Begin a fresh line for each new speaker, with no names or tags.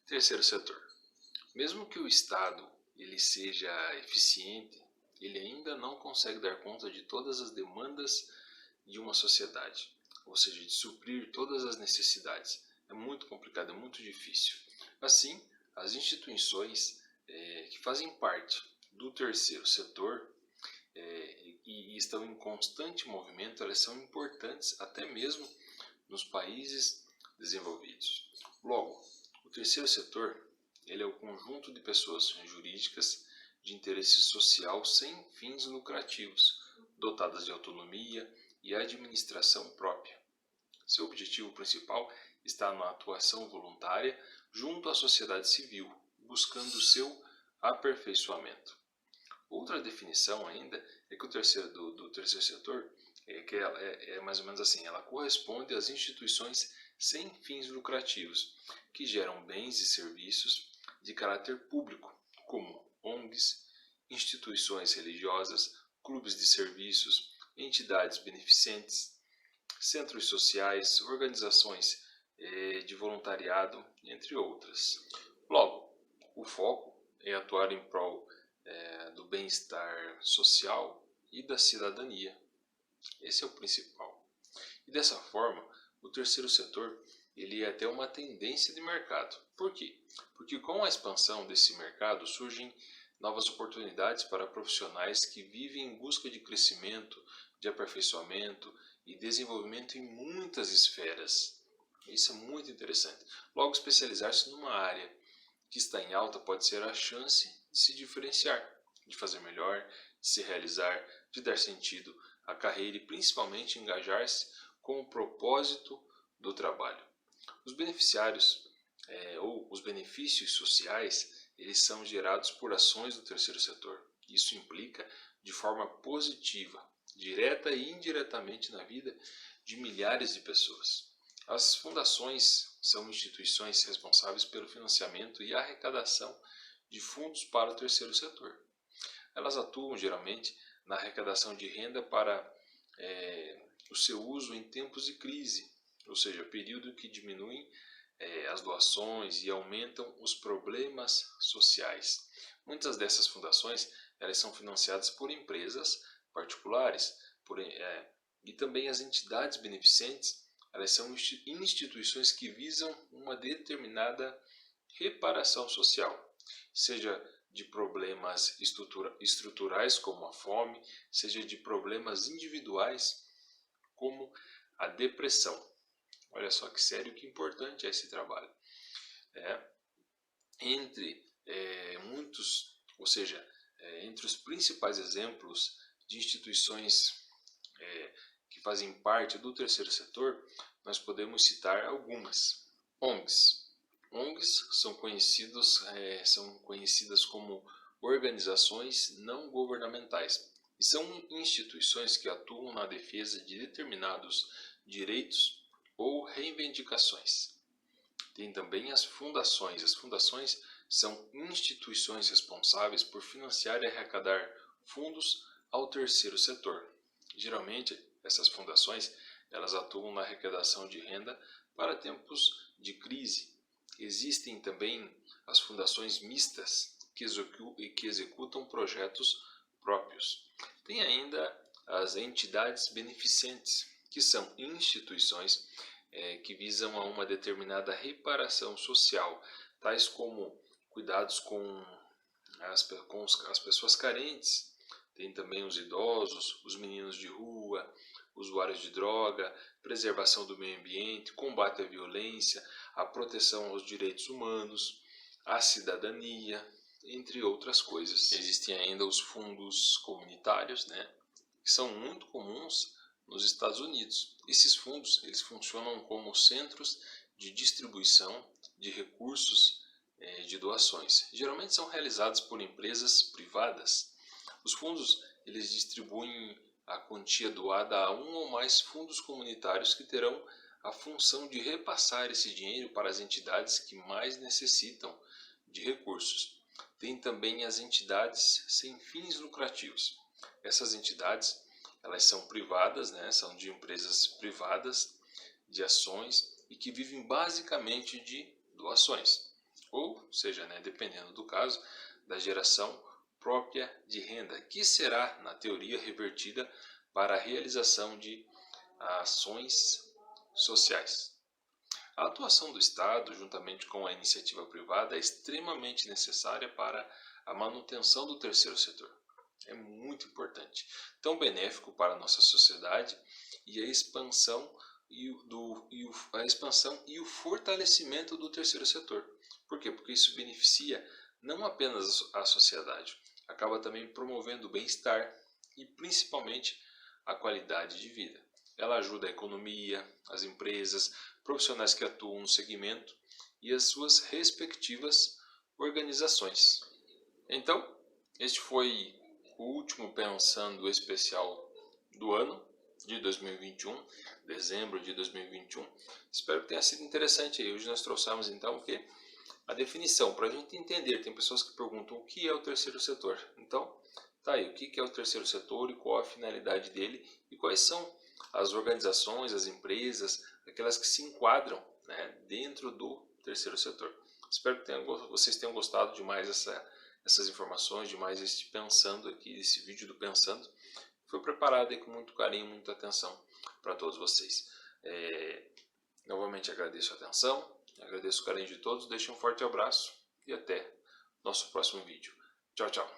Terceiro setor. Mesmo que o Estado ele seja eficiente, ele ainda não consegue dar conta de todas as demandas de uma sociedade, ou seja, de suprir todas as necessidades. É muito complicado, é muito difícil. Assim, as instituições que fazem parte do terceiro setor e estão em constante movimento, elas são importantes até mesmo nos países desenvolvidos. Logo, o terceiro setor ele é o conjunto de pessoas jurídicas de interesse social sem fins lucrativos, dotadas de autonomia e administração própria. Seu objetivo principal está na atuação voluntária junto à sociedade civil, buscando seu aperfeiçoamento. Outra definição ainda é que o do terceiro setor é mais ou menos assim, ela corresponde às instituições sem fins lucrativos, que geram bens e serviços de caráter público, como ONGs, instituições religiosas, clubes de serviços, entidades beneficentes, centros sociais, organizações de voluntariado, entre outras. Logo, o foco é atuar em prol do bem-estar social e da cidadania. Esse é o principal. E dessa forma, o terceiro setor ele é até uma tendência de mercado. Por quê? Porque com a expansão desse mercado surgem novas oportunidades para profissionais que vivem em busca de crescimento, de aperfeiçoamento e desenvolvimento em muitas esferas. Isso é muito interessante. Logo, especializar-se numa área que está em alta pode ser a chance de se diferenciar, de fazer melhor, de se realizar, de dar sentido à carreira e principalmente engajar-se com o propósito do trabalho. Os beneficiários ou os benefícios sociais, eles são gerados por ações do terceiro setor. Isso implica de forma positiva, direta e indiretamente na vida de milhares de pessoas. As fundações são instituições responsáveis pelo financiamento e arrecadação de fundos para o terceiro setor. Elas atuam geralmente na arrecadação de renda para o seu uso em tempos de crise, ou seja, período que diminuem as doações e aumentam os problemas sociais. Muitas dessas fundações elas são financiadas por empresas particulares e também as entidades beneficentes. Elas são instituições que visam uma determinada reparação social, seja de problemas estruturais como a fome, seja de problemas individuais como a depressão. Olha só que sério, que importante é esse trabalho. Entre entre os principais exemplos de instituições que fazem parte do terceiro setor, nós podemos citar algumas. ONGs. ONGs são conhecidas como organizações não governamentais e são instituições que atuam na defesa de determinados direitos ou reivindicações. Tem também as fundações. As fundações são instituições responsáveis por financiar e arrecadar fundos ao terceiro setor. Geralmente, essas fundações elas atuam na arrecadação de renda para tempos de crise. Existem também as fundações mistas, que executam projetos próprios. Tem ainda as entidades beneficentes, que são instituições que visam a uma determinada reparação social, tais como cuidados com as pessoas carentes. Tem também os idosos, os meninos de rua, usuários de droga, preservação do meio ambiente, combate à violência, a proteção aos direitos humanos, a cidadania, entre outras coisas. Existem ainda os fundos comunitários, que são muito comuns nos Estados Unidos. Esses fundos eles funcionam como centros de distribuição de recursos de doações. Geralmente são realizados por empresas privadas. Os fundos eles distribuem a quantia doada a um ou mais fundos comunitários que terão a função de repassar esse dinheiro para as entidades que mais necessitam de recursos. Tem também as entidades sem fins lucrativos. Essas entidades elas são privadas, são de empresas privadas, de ações e que vivem basicamente de doações. ou seja, né, dependendo do caso, da geração própria de renda, que será, na teoria, revertida para a realização de ações sociais. A atuação do Estado, juntamente com a iniciativa privada, é extremamente necessária para a manutenção do terceiro setor. É muito importante, tão benéfico para a nossa sociedade e a expansão e o fortalecimento do terceiro setor. Por quê? Porque isso beneficia não apenas a sociedade, acaba também promovendo o bem-estar e principalmente a qualidade de vida. Ela ajuda a economia, as empresas, profissionais que atuam no segmento e as suas respectivas organizações. Então, este foi o último Pensando especial do ano de 2021, dezembro de 2021. Espero que tenha sido interessante aí. Hoje nós trouxemos então o que? A definição, para a gente entender. Tem pessoas que perguntam o que é o terceiro setor. Então, tá aí, o que é o terceiro setor e qual a finalidade dele e quais são as organizações, as empresas, aquelas que se enquadram, né, dentro do terceiro setor. Espero que vocês tenham gostado demais essas informações, demais este Pensando aqui, esse vídeo do Pensando. Foi preparado aí com muito carinho, muita atenção para todos vocês. Novamente agradeço a atenção, agradeço o carinho de todos, deixo um forte abraço e até nosso próximo vídeo. Tchau, tchau.